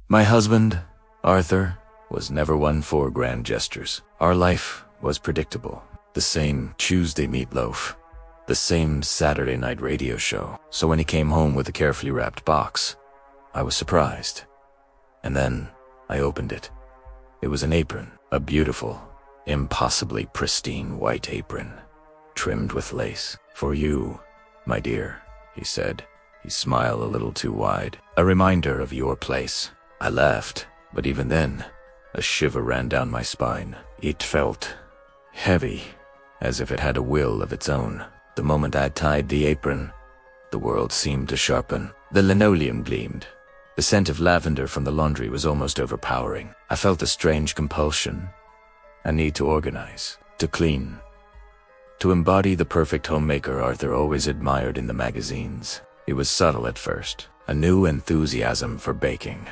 My husband, Arthur, was never one for grand gestures. Our life was predictable. The same Tuesday meatloaf, the same Saturday night radio show. So when he came home with a carefully wrapped box, I was surprised. And then I opened it. It was an apron, a beautiful, impossibly pristine white apron, trimmed with lace. "For you, my dear," he said, his smile a little too wide. "A reminder of your place." I laughed, but even then, a shiver ran down my spine. It felt heavy, as if it had a will of its own. The moment I tied the apron, the world seemed to sharpen. The linoleum gleamed. The scent of lavender from the laundry was almost overpowering. I felt a strange compulsion, a need to organize, to clean, to embody the perfect homemaker Arthur always admired in the magazines. It was subtle at first, a new enthusiasm for baking,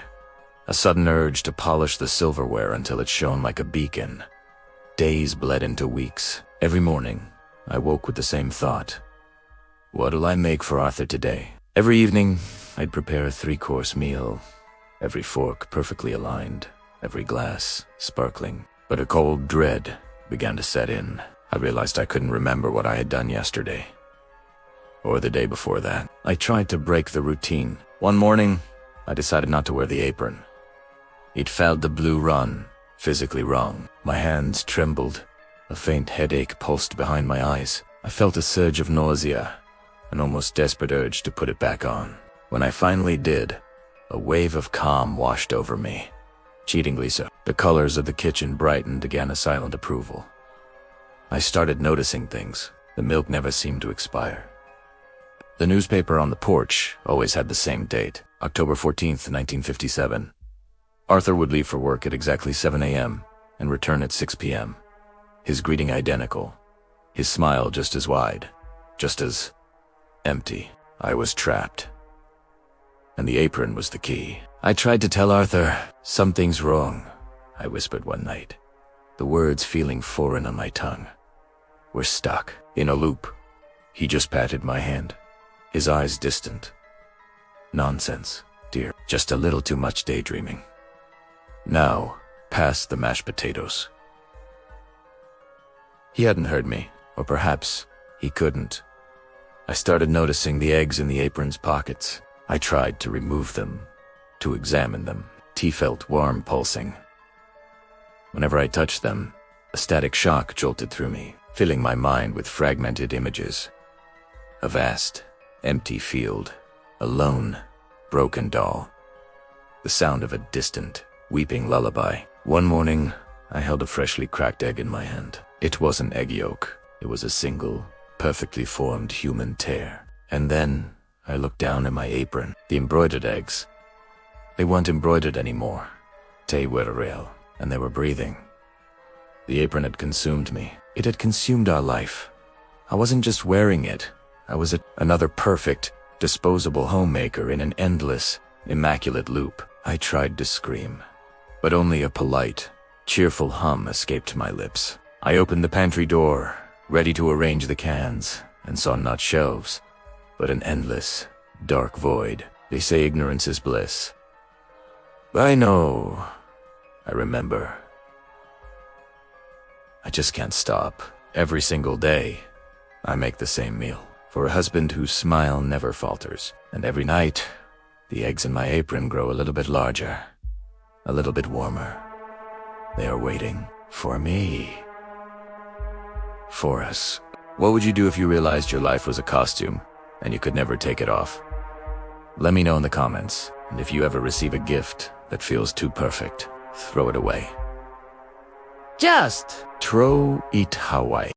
a sudden urge to polish the silverware until it shone like a beacon. Days bled into weeks. Every morning, I woke with the same thought. What'll I make for Arthur today? Every evening, I'd prepare a 3-course meal, every fork perfectly aligned, every glass sparkling. But a cold dread began to set in. I realized I couldn't remember what I had done yesterday, or the day before that. I tried to break the routine. One morning, I decided not to wear the apron. It felt the blue run, physically wrong. My hands trembled. A faint headache pulsed behind my eyes. I felt a surge of nausea, an almost desperate urge to put it back on. When I finally did, a wave of calm washed over me. Cheatingly so. The colors of the kitchen brightened again, a silent approval. I started noticing things. The milk never seemed to expire. The newspaper on the porch always had the same date, October 14th, 1957. Arthur would leave for work at exactly 7 a.m. and return at 6 p.m. His greeting identical, his smile just as wide, just as empty. I was trapped. And the apron was the key. I tried to tell Arthur, "Something's wrong," I whispered one night, the words feeling foreign on my tongue. "We're stuck in a loop." He just patted my hand, his eyes distant. "Nonsense, dear. Just a little too much daydreaming. Now, pass the mashed potatoes." He hadn't heard me, or perhaps he couldn't. I started noticing the eggs in the apron's pockets. I tried to remove them, to examine them. Tea felt warm, pulsing. Whenever I touched them, a static shock jolted through me, filling my mind with fragmented images. A vast, empty field, a lone, broken doll. The sound of a distant, weeping lullaby. One morning, I held a freshly cracked egg in my hand. It wasn't egg yolk. It was a single, perfectly formed human tear. And then I looked down at my apron. The embroidered eggs. They weren't embroidered anymore. They were real, and they were breathing. The apron had consumed me. It had consumed our life. I wasn't just wearing it. I was another perfect, disposable homemaker in an endless, immaculate loop. I tried to scream, but only a polite, cheerful hum escaped my lips. I opened the pantry door, ready to arrange the cans, and saw not shelves, but an endless, dark void. They say ignorance is bliss. I know. I remember. I just can't stop. Every single day, I make the same meal for a husband whose smile never falters. And every night, the eggs in my apron grow a little bit larger, a little bit warmer. They are waiting for me. For us. What would you do if you realized your life was a costume and you could never take it off? Let me know in the comments. And if you ever receive a gift that feels too perfect, throw it away. Just throw it away.